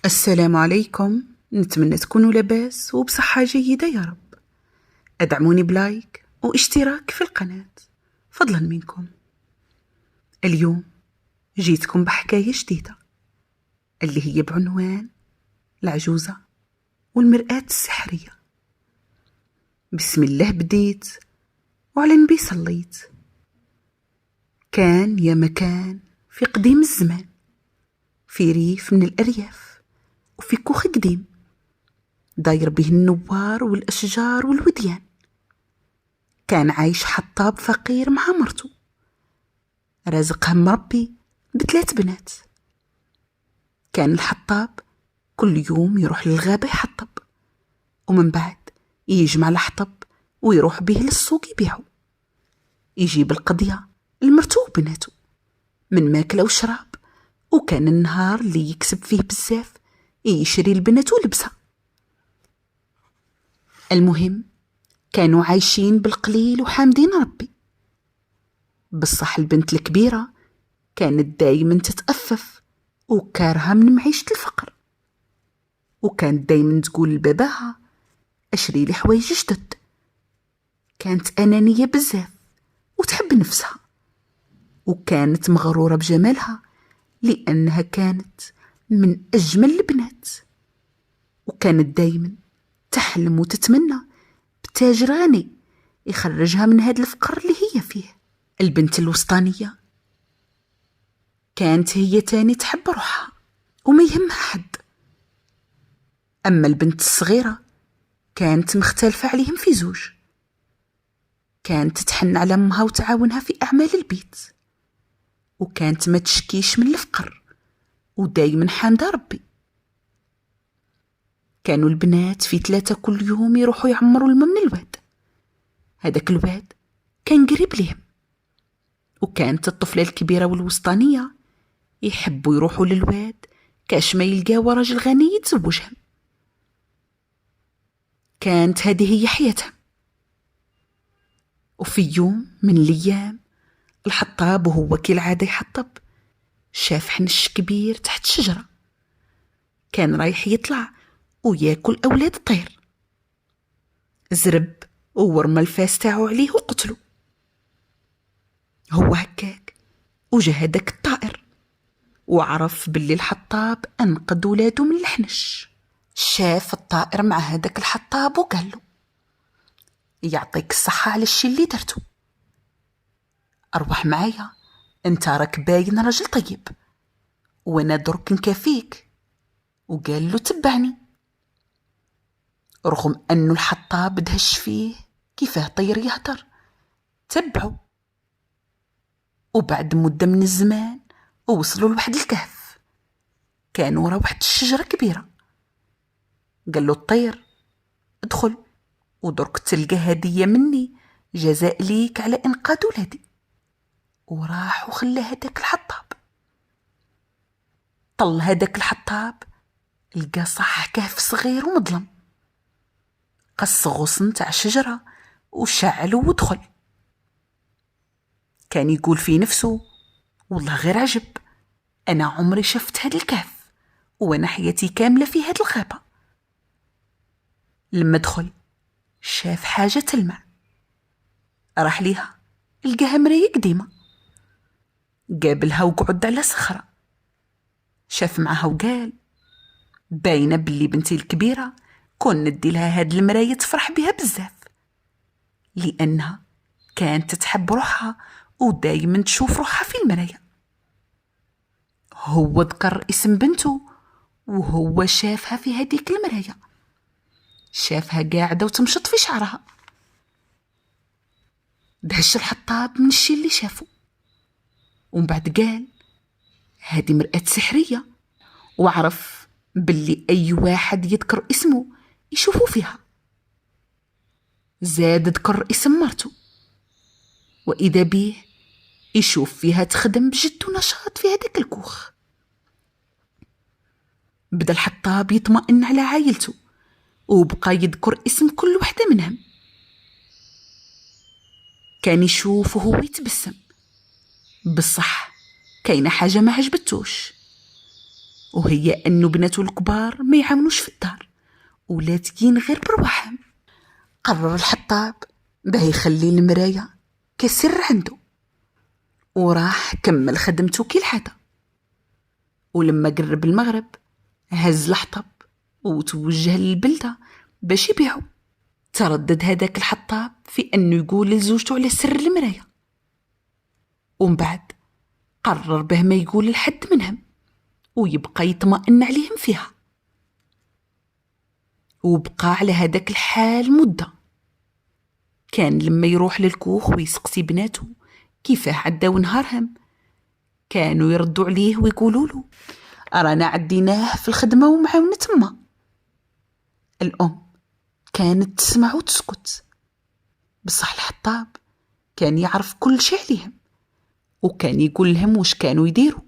السلام عليكم. نتمنى تكونوا لاباس وبصحة جيدة يا رب. ادعموني بلايك واشتراك في القناة فضلا منكم. اليوم جيتكم بحكاية جديدة اللي هي بعنوان العجوزة والمرآة السحرية. بسم الله بديت وعلى النبي صليت. كان يا مكان في قديم الزمان، في ريف من الأرياف، وفي كوخ قديم داير به النوار والأشجار والوديان. كان عايش حطاب فقير مع مرته، رازقها مربي بثلاث بنات. كان الحطاب كل يوم يروح للغابة يحطب، ومن بعد يجمع الحطب ويروح به للسوق يبيعه، يجيب القضية لمرته وبناته من ماكلة وشراب. وكان النهار اللي يكسب فيه بزاف يشري البنات ولبسها. المهم كانوا عايشين بالقليل وحامدين ربي. بصح البنت الكبيرة كانت دايما تتأفف وكارهة من معيشة الفقر، وكانت دايما تقول لباباها اشري لي حوايج جدد. كانت أنانية بزاف وتحب نفسها، وكانت مغرورة بجمالها لأنها كانت من أجمل البنات. وكانت دايما تحلم وتتمنى بتاجر غني يخرجها من هذا الفقر اللي هي فيه. البنت الوسطانية كانت هي تاني تحب روحها وما يهمها حد. أما البنت الصغيرة كانت مختلفة عليهم في زوج. كانت تتحن على أمها وتعاونها في أعمال البيت، وكانت ما تشكيش من الفقر ودايما حامدة ربي. كانوا البنات في ثلاثة كل يوم يروحوا يعمروا الماء من الواد. هذاك الواد كان قريب ليهم، وكانت الطفلة الكبيرة والوسطانية يحبوا يروحوا للواد كاش ما يلقاوا راجل غني يتزوجهم. كانت هذه هي حياتهم. وفي يوم من الأيام الحطاب وهو كالعادة يحطب شاف حنش كبير تحت شجرة. كان رايح يطلع وياكل أولاد الطير. زرب ورمى الفاس تاعو عليه وقتلو. هو هكاك وجا هداك الطائر وعرف باللي الحطاب أنقذ ولاده من الحنش. شاف الطائر مع هداك الحطاب وقال له يعطيك الصحة على الشي اللي درتو، أروح معايا، انت راك باين راجل طيب وانا درك نكافيك. وقال له تبعني. رغم انه الحطاب دهش فيه كيفاه طير يهدر، تبعه. وبعد مدة من الزمان وصلوا لواحد الكهف، كان ورا واحد الشجرة كبيرة. قال له الطير ادخل ودرك تلقى هدية مني جزاء ليك على إنقاذ ولادي. وراح وخلى هداك الحطاب. طل هداك الحطاب لقى صح كهف صغير ومظلم. قص غصن تاع شجرة وشعله ودخل. كان يقول في نفسه والله غير عجب، أنا عمري شفت هاد الكهف وأنا حياتي كاملة في هاد الغابة. لما دخل شاف حاجة تلمع، راح ليها لقاها مراية قديمة. قابلها وقعد على صخرة، شاف معها وقال باينة باللي بنتي الكبيرة كون ندي لها هاد المراية تفرح بها بزاف، لأنها كانت تحب روحها ودايما تشوف روحها في المراية. هو ذكر اسم بنته وهو شافها في هديك المراية، شافها قاعدة وتمشط في شعرها. دهش الحطاب من الشي اللي شافه، ومن بعد قال هذه مرآة سحرية، وعرف باللي أي واحد يذكر اسمه يشوفه فيها. زاد ذكر اسم مرته، وإذا بيه يشوف فيها تخدم بجد ونشاط في هذاك الكوخ. بدأ الحطاب يطمئن على عائلته وبقى يذكر اسم كل وحدة منهم. كان يشوف وهو يتبسم، بصح كاينة حاجة ما عجبتوش. وهي أنه بناته الكبار ما يعاونوش في الدار ولاتقين غير برواحهم. قرر الحطاب باه يخلي المراية كسر عنده، وراح كمل خدمته كي العادة. ولما قرب المغرب هز الحطب وتوجه للبلدة باش يبيعو. تردد هذاك الحطاب في أنه يقول لزوجته على سر المراية، ومن بعد قرر به ما يقول لحد منهم ويبقى يطمئن عليهم فيها. وبقى على هذاك الحال مدة. كان لما يروح للكوخ ويسقسي بناته كيفاه عداو نهارهم، كانوا يردوا عليه ويقولوا له رانا عديناه في الخدمة ومعاونة تما. الأم كانت تسمع وتسكت، بصح الحطاب كان يعرف كل شيء عليهم وكان يقول لهم واش كانوا يديروا.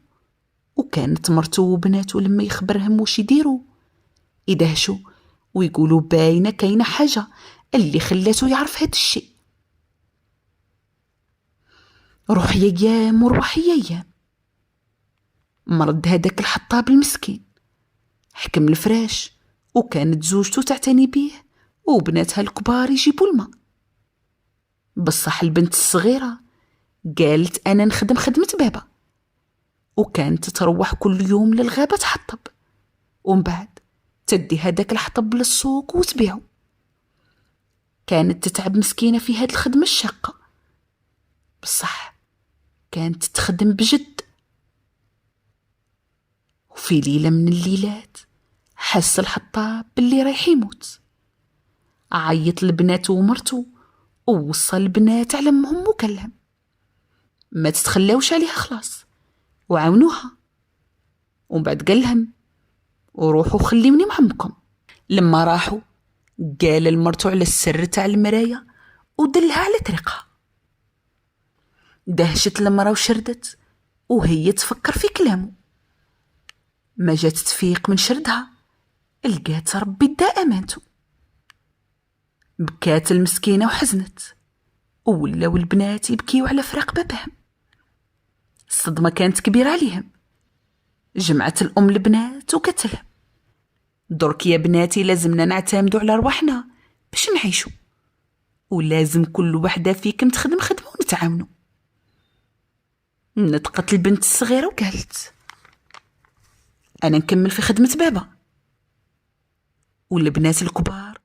وكانت مرته وبناته لما يخبرهم واش يديروا يدهشوا ويقولوا باينة كاينة حاجة اللي خلاته يعرف هاد الشيء. روح يا ايام وروح يا ايام، مرض هذاك الحطاب المسكين، حكم الفراش وكانت زوجته تعتني بيه وبناتها الكبار يجيبوا الماء. بصح البنت الصغيرة قالت أنا نخدم خدمة بابا، وكانت تروح كل يوم للغابة تحطب ومن بعد تدي هذاك الحطب للسوق وتبيعه. كانت تتعب مسكينة في هاد الخدمة الشاقة، بصح كانت تخدم بجد. وفي ليلة من الليلات حس الحطاب باللي رايح يموت. عيط لبناته ومرته ووصى البنات على امهم وكلهم ما تتخلاوش عليها خلاص وعاونوها. ومن بعد قال لهم وروحوا خليوني مع امكم. لما راحوا قال لمرته على السر تاع المراية ودلها على طريقها. دهشت المرا وشردت وهي تفكر في كلامه. ما جات تفيق من شردها لقات ربي دا امانته. بكات المسكينة وحزنت وولاو البنات يبكيو على فراق بابهم. الصدمة كانت كبيرة عليهم. جمعت الأم البنات وقالت درك يا بناتي لازمنا نعتمدوا على رواحنا باش نعيشوا، ولازم كل وحدة فيكم تخدم خدمة ونتعاونوا. نطقت البنت الصغيرة وقالت أنا نكمل في خدمة بابا. والبنات الكبار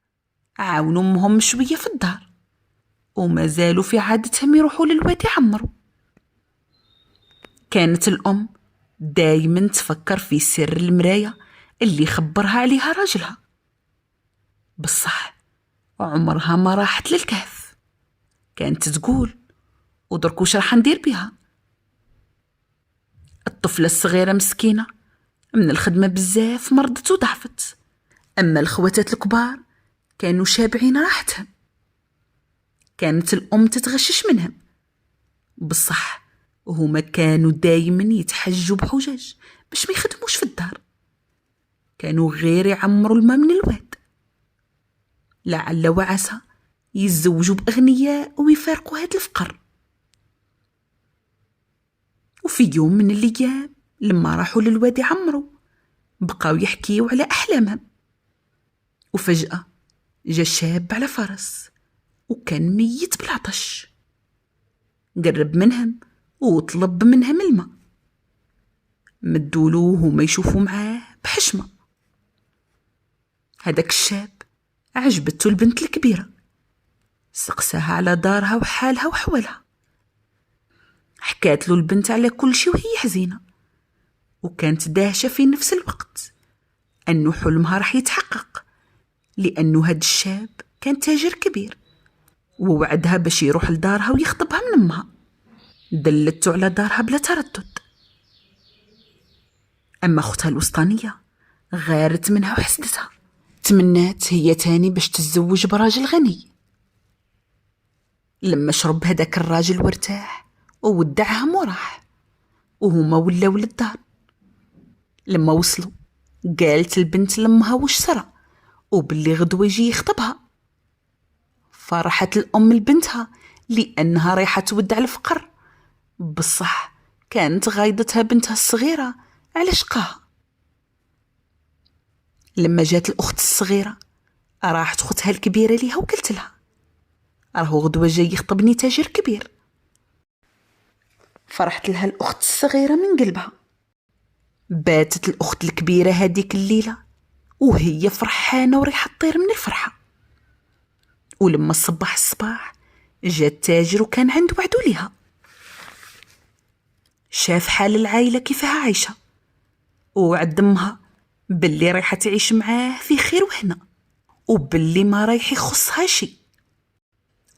عاونوا امهم شوية في الدار وما زالوا في عادتهم يروحوا للوادي يعمروا. كانت الأم دايما تفكر في سر المراية اللي خبرها عليها راجلها، بصح عمرها ما راحت للكهف. كانت تقول ودرك واش راح ندير بها. الطفلة الصغيرة مسكينة من الخدمة بزاف مرضت وضعفت، أما الخواتات الكبار كانوا شابعين راحتهم. كانت الأم تتغشش منهم، بصح وهما كانوا دايما يتحجوا بحجج باش ما يخدموش في الدار. كانوا غير يعمروا الماء من الواد، لعل وعسى يتزوجوا بأغنياء ويفارقوا هاد الفقر. وفي يوم من الأيام لما راحوا للوادي يعمروا بقاو يحكيوا على أحلامهم. وفجأة جا شاب على فرس وكان ميت بالعطش. قرب منهم وطلب منهم الماء. مدولوه وما يشوفوا معاه بحشمة. هداك الشاب عجبته البنت الكبيرة، سقساها على دارها وحالها وحوالها. حكات له البنت على كل شيء وهي حزينة، وكانت داهشة في نفس الوقت أنه حلمها راح يتحقق، لأنه هاد الشاب كان تاجر كبير ووعدها باش يروح لدارها ويخطبها من أمها. دلته على دارها بلا تردد. أما أختها الوسطانية غارت منها وحسدتها، تمنات هي تاني باش تتزوج براجل غني. لما شرب هداك الراجل وارتاح وودعهم وراح، وهما ولاو للدار. لما وصلوا قالت البنت لامها وش صرا وباللي غدوة يجي يخطبها. فرحت الأم لبنتها لأنها رايحة تودع الفقر، بصح كانت غايضتها بنتها الصغيرة على شقاها. لما جات الأخت الصغيرة راحت خوتها الكبيرة ليها وقالت لها راهو غدوة جاي يخطبني تاجر كبير. فرحت لها الأخت الصغيرة من قلبها. باتت الأخت الكبيرة هذيك الليلة وهي فرحانة وريحة تطير من الفرحة. ولما صبح الصباح جا التاجر وكان عنده وعدو ليها. شاف حال العائلة كيفها عايشة ووعد امها باللي رايحة تعيش معاه في خير وهنا وباللي ما رايح يخصها شي.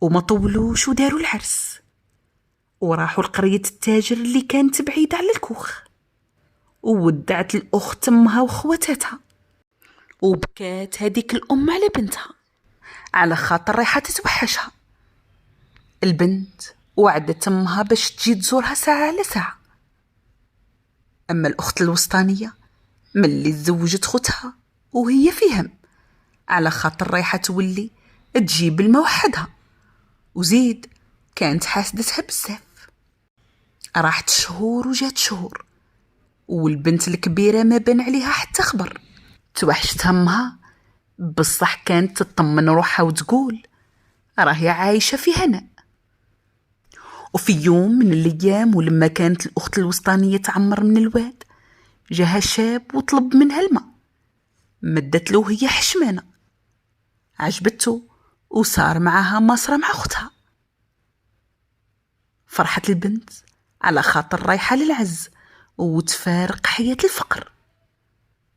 وما طولوش وداروا العرس وراحوا لقرية التاجر اللي كانت بعيدة على الكوخ. وودعت الأخت امها وخواتاتها وبكات هذيك الأم على بنتها على خاطر رايحة تتوحشها. البنت وعدت امها باش تجي تزورها ساعة على ساعة. أما الأخت الوسطانية ملي تزوجت خوتها وهي في هم على خاطر رايحة تولي تجيب الماء وحدها، وزيد كانت حاسدتها بزاف. راحت شهور وجات شهور والبنت الكبيرة ما بان عليها حتى خبر. توحشت همها بصح كانت تطمن روحها وتقول راهي عايشة في هناء. وفي يوم من الأيام ولما كانت الأخت الوسطانية تعمر من الواد جاها شاب وطلب منها الماء. مدت له هي حشمانة عجبته وصار معها مصرة مع أختها. فرحت البنت على خاطر رايحة للعز وتفارق حياة الفقر.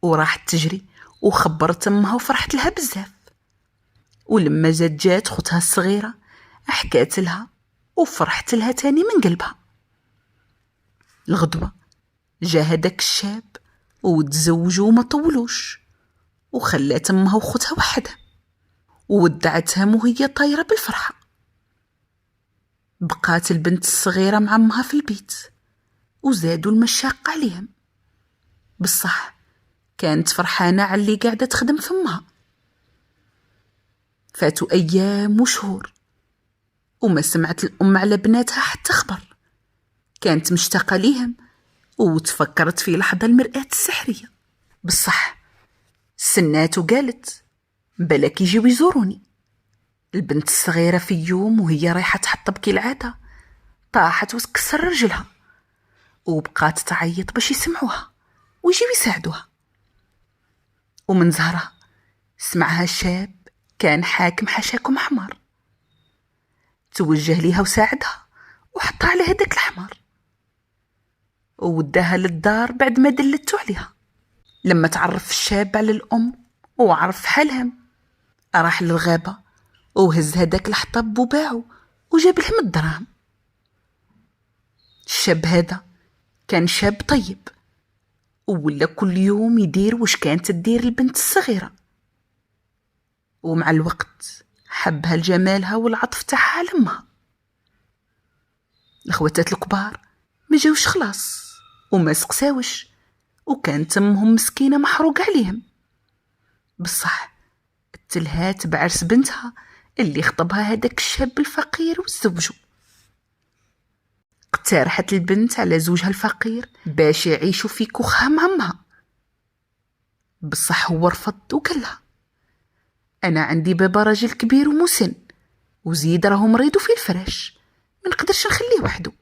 وراحت تجري وخبرت امها وفرحت لها بزاف. ولما جات خوتها الصغيرة حكات لها وفرحت لها تاني من قلبها. الغدوة جا هداك الشاب وتزوجوا وما طولوش وخلات امها وخوتها وحدها وودعتهم وهي طايرة بالفرحة. بقات البنت الصغيرة مع امها في البيت وزادوا المشاق عليهم. بصح كانت فرحانة على اللي قاعدة تخدم في امها. فاتوا أيام وشهور وما سمعت الأم على بناتها حتى خبر. كانت مشتاقة ليهم وتفكرت في لحظة المرآة السحرية. بصح سنات وقالت بلاك يجيو يزوروني. البنت الصغيرة في يوم وهي رايحة تحطب كالعادة طاحت وتكسر رجلها وبقات تعيط باش يسمعوها ويجيو يساعدوها. ومن زهرها سمعها شاب كان حاكم حشاكم حمار. توجه ليها وساعدها وحطها على هداك الحمار ووداها للدار بعد ما دلتو عليها. لما تعرف الشاب على الأم وعرف حالهم راح للغابة وهز هداك الحطب وباعه وجاب لهم الدراهم. الشاب هذا كان شاب طيب وولا كل يوم يدير واش كانت تدير البنت الصغيرة. ومع الوقت حبها لجمالها والعطف تاعها على امها. الخواتات الكبار ما جاوش خلاص وما سقساوش وكانت امهم مسكينة محروق عليهم. بصح التلهات بعرس بنتها اللي خطبها هداك الشاب الفقير وتزوجوا. اقترحت البنت على زوجها الفقير باش يعيشوا في كوخها مع امها. بصح هو رفض وقال لها انا عندي بابا راجل كبير ومسن وزيد راهو مريض في الفراش ما نقدرش نخليه وحده.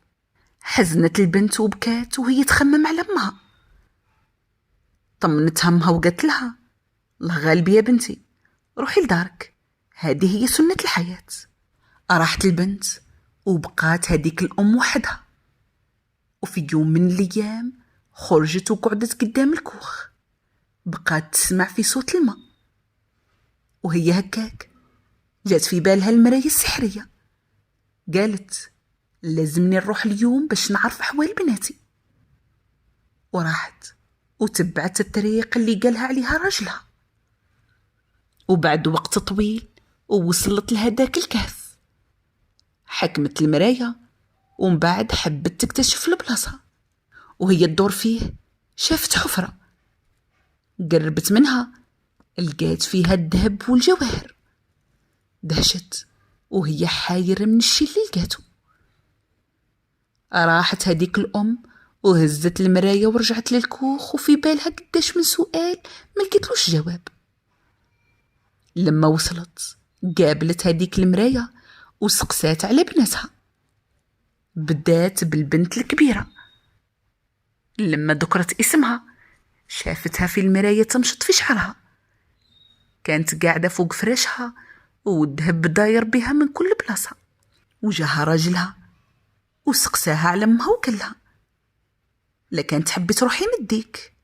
حزنت البنت وبكات وهي تخمم على امها. طمنتها امها وقالت لها الله غالب يا بنتي روحي لدارك هذه هي سنة الحياة. راحت البنت وبقات هذيك الأم وحدها. وفي يوم من الأيام خرجت وقعدت قدام الكوخ بقات تسمع في صوت الماء. وهي هكاك جات في بالها المراية السحرية. قالت لازمني نروح اليوم باش نعرف أحوال بناتي. وراحت وتبعت الطريق اللي قالها عليها راجلها. وبعد وقت طويل ووصلت لهداك الكهف. حكمت المراية ومن بعد حبت تكتشف البلاصة وهي تدور فيه. شافت حفرة قربت منها لقات فيها الذهب والجواهر. دهشت وهي حايرة من الشي اللي لقاته. راحت هديك الأم وهزت المراية ورجعت للكوخ، وفي بالها قداش من سؤال ما لقيتلوش جواب. لما وصلت قابلت هذيك المراية وسقسات على بنتها. بدات بالبنت الكبيرة. لما ذكرت اسمها شافتها في المراية تمشط في شعرها. كانت قاعدة فوق فراشها والذهب داير بها من كل بلاصة. وجاها راجلها وسقساها على امها وقالها: لا كانت تحبي تروحي نديك.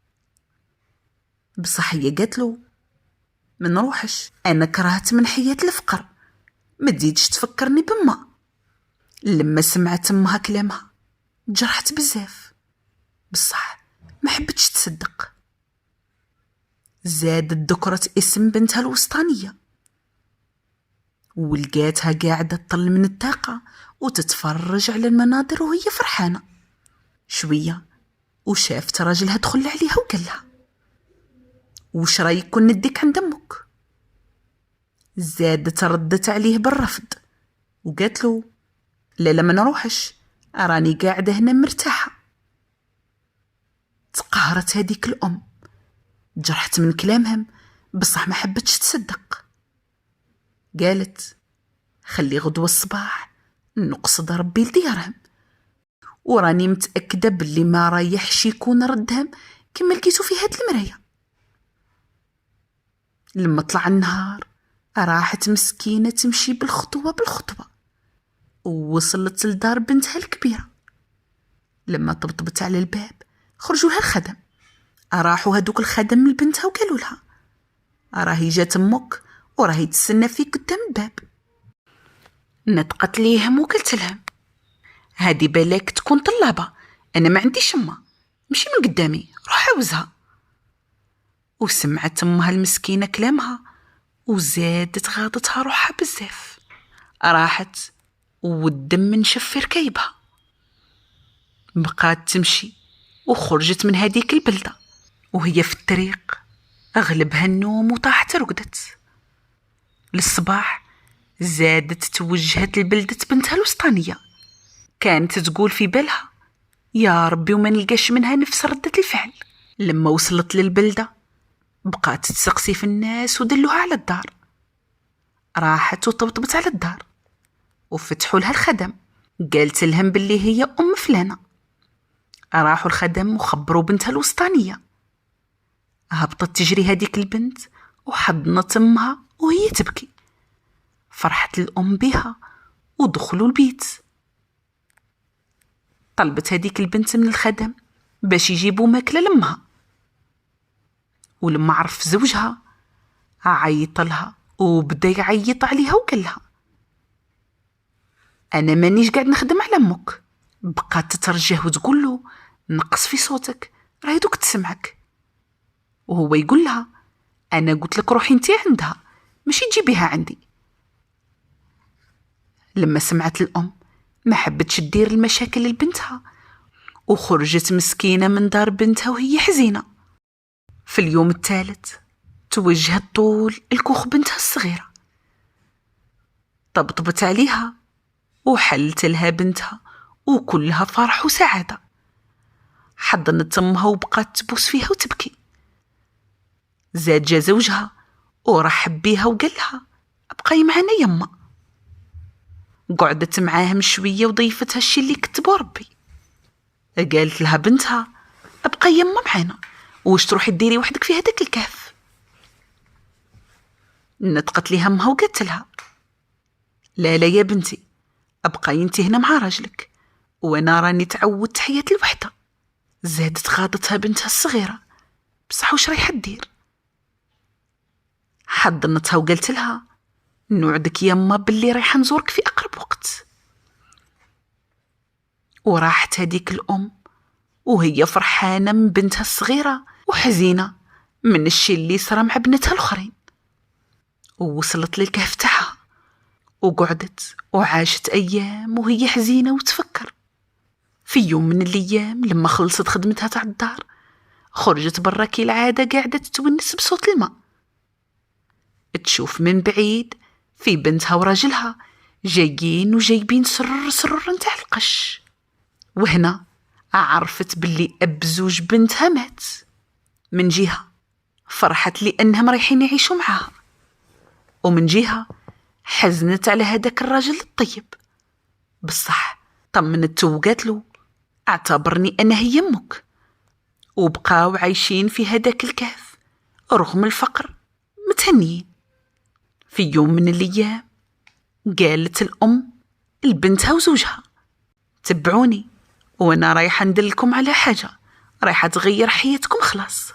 بصح هي قالتلو: ما نروحش، انا كرهت من حياة الفقر، ما تزيدش تفكرني بما. لما سمعت امها كلامها جرحت بزاف، بصح ما حبتش تصدق. زادت ذكرت اسم بنتها الوسطانية ولقاتها قاعدة تطل من الطاقة وتتفرج على المناظر وهي فرحانة. شوية وشافت راجلها دخل عليها وقالها: وش رايك كون نديك عند امك؟ زادت ردت عليه بالرفض وقالت له: لا ما نروحش، راني قاعدة هنا مرتاحة. تقهرت هذيك الأم، جرحت من كلامهم بصح ما حبتش تصدق. قالت: خلي غدوة الصباح نقصد ربي لديارهم، وراني متأكدة باللي ما رايحش يكون ردهم كما لقيتو في هاد المراية. لما طلع النهار راحت مسكينة تمشي بالخطوة ووصلت لدار بنتها الكبيرة. لما طبطبت على الباب خرجوا لها الخدم. راحوا هدوك الخدم لبنتها وقالوا لها: راهي جات امك وراهي تستنى فيك قدام الباب. نطقت ليهم وقلت لهم: هادي بالك تكون طلابة، انا ما عنديش امه، مشي من قدامي، روح عوزها. وسمعت امها المسكينة كلامها وزادت غاضتها روحها بزاف. راحت والدم نشف في ركايبها. بقات تمشي وخرجت من هذيك البلدة، وهي في الطريق أغلبها النوم وطاحت رقدت. للصباح زادت توجهت لبلدة بنتها الوسطانية. كانت تقول في بالها: يا ربي وما نلقاش منها نفس ردة الفعل. لما وصلت للبلدة بقات تسقسي في الناس ودلوها على الدار. راحت وطبطبت على الدار وفتحوا لها الخدم. قالت لهم باللي هي أم فلانة. راحوا الخدم وخبروا بنتها الوسطانية. هبطت تجري هذيك البنت وحضنت امها وهي تبكي. فرحت الأم بها ودخلوا البيت. طلبت هذيك البنت من الخدم باش يجيبوا ماكلة لامها. ولما عرف زوجها عيط لها وبدا يعيط عليها وقال لها: انا مانيش قاعد نخدم على امك. بقات تترجاه وتقول له: نقص في صوتك، راهي دوك تسمعك. وهو يقول لها: انا قلت لك روحي انتي عندها، ماشي تجيبيها عندي. لما سمعت الام ما حبتش تدير المشاكل لبنتها وخرجت مسكينة من دار بنتها وهي حزينة. في اليوم الثالث توجهت طول الكوخ بنتها الصغيرة. طبطبت عليها وحلت لها بنتها وكلها فرح وسعادة. حضنت امها وبقات تبوس فيها وتبكي. زاد جا زوجها ورحب بيها وقال لها: ابقاي معنا يما. قعدت معاهم شوية وضيفتها الشي اللي كتبوا ربي. قالت لها بنتها: ابقاي يما معنا، واش تروحي ديري وحدك في هذاك الكهف؟ نطقت لها امها وقالت لها: لا يا بنتي، ابقاي انت هنا مع راجلك، وانا راني تعودت حياة الوحدة. زادت غاضتها بنتها الصغيرة، بصح واش رايحة دير؟ حضنتها وقالت لها: نوعدك يما باللي رايحة نزورك في أقرب وقت. وراحت هذيك الأم وهي فرحانة من بنتها الصغيرة وحزينة من الشي اللي صرا مع بنتها الأخرين. ووصلت للكهف تاعها وقعدت وعاشت أيام وهي حزينة وتفكر. في يوم من الأيام لما خلصت خدمتها تاع الدار خرجت برا كالعادة قاعدة تتونس بصوت الماء. تشوف من بعيد في بنتها وراجلها جايين وجايبين سرر نتاع القش. وهنا عرفت باللي أب زوج بنتها مات. من جهة فرحت لأنهم رايحين يعيشوا معاها، ومن جهة حزنت على هداك الراجل الطيب. بصح طمنته وقالت له اعتبرني أنا هي أمك. وبقاو عايشين في هداك الكهف رغم الفقر متهنيين. في يوم من الأيام قالت الأم لبنتها وزوجها تبعوني وأنا رايحة ندلكم على حاجة رايحة تغير حياتكم خلاص.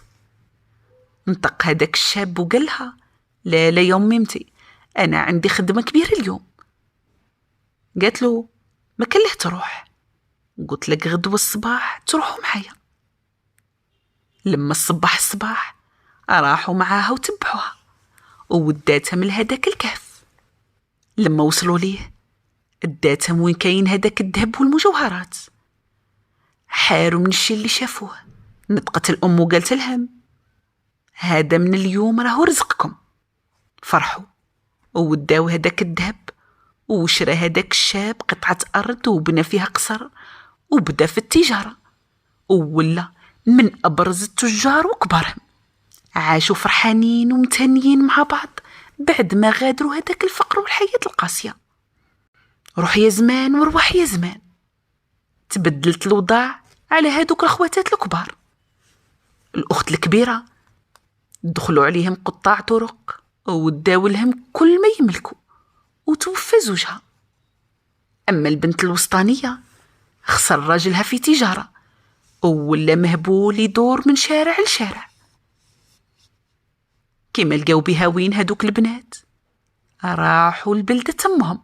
انطق هداك الشاب وقالها لا لا يا أمي، أنا عندي خدمة كبيرة اليوم. قالت له ما كان له تروح، قلت لك غدوة الصباح تروحوا معايا. لما الصباح راحوا معاها وتبعوها ووداتهم لهداك الكهف. لما وصلوا ليه اداتهم وين كاين هداك الذهب والمجوهرات. حاروا من الشي اللي شافوه. نطقت الأم وقالت لهم هذا من اليوم راهو رزقكم. فرحوا ووداو هداك الذهب، وشرى هداك الشاب قطعة أرض وبنى فيها قصر وبدا في التجارة، وولا من أبرز التجار وكبارهم. عاشوا فرحانين ومتهنيين مع بعض بعد ما غادروا هداك الفقر والحياة القاسية. روح يا زمان وروح يا زمان، تبدلت الوضع على هادوك الأخواتات الكبار. الأخت الكبيرة دخلوا عليهم قطاع طرق وداو لهم كل ما يملكوا وتوفى زوجها. أما البنت الوسطانية خسر راجلها في تجارة ولا مهبول يدور من شارع لشارع. كيما لقاو بها وين هادوك البنات راحوا لبلدة أمهم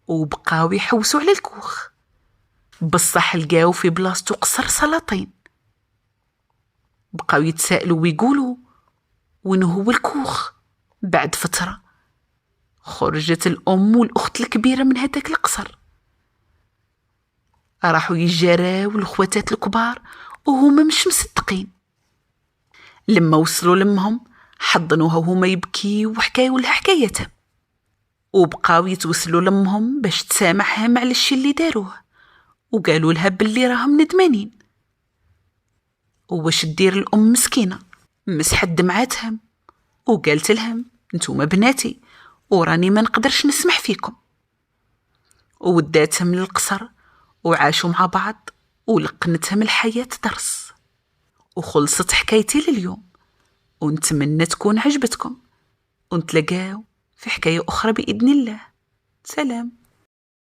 وبقاو يحوسوا على الكوخ. بصح لقاو في بلاصتو قصر سلاطين. بقاو يتسائلوا ويقولوا وين هو الكوخ. بعد فترة خرجت الأم والأخت الكبيرة من هداك القصر. راحوا يجراو الأخواتات الكبار وهما مش مصدقين. لما وصلوا لمهم حضنوها وهما يبكيوا وحكايوا لها حكايتهم، وبقاو يتوسلوا لمهم باش تسامحهم على الشي اللي داروه، وقالوا لها باللي راهم ندمانين. وواش دير الأم مسكينة مسحت دمعاتهم وقالت لهم نتوما بناتي وراني ما نقدرش نسمح فيكم. ووداتهم للقصر وعاشوا مع بعض ولقنتهم الحياة درس. وخلصت حكايتي لليوم، ونتمنى تكون عجبتكم، ونتلاقاو في حكاية أخرى بإذن الله. سلام.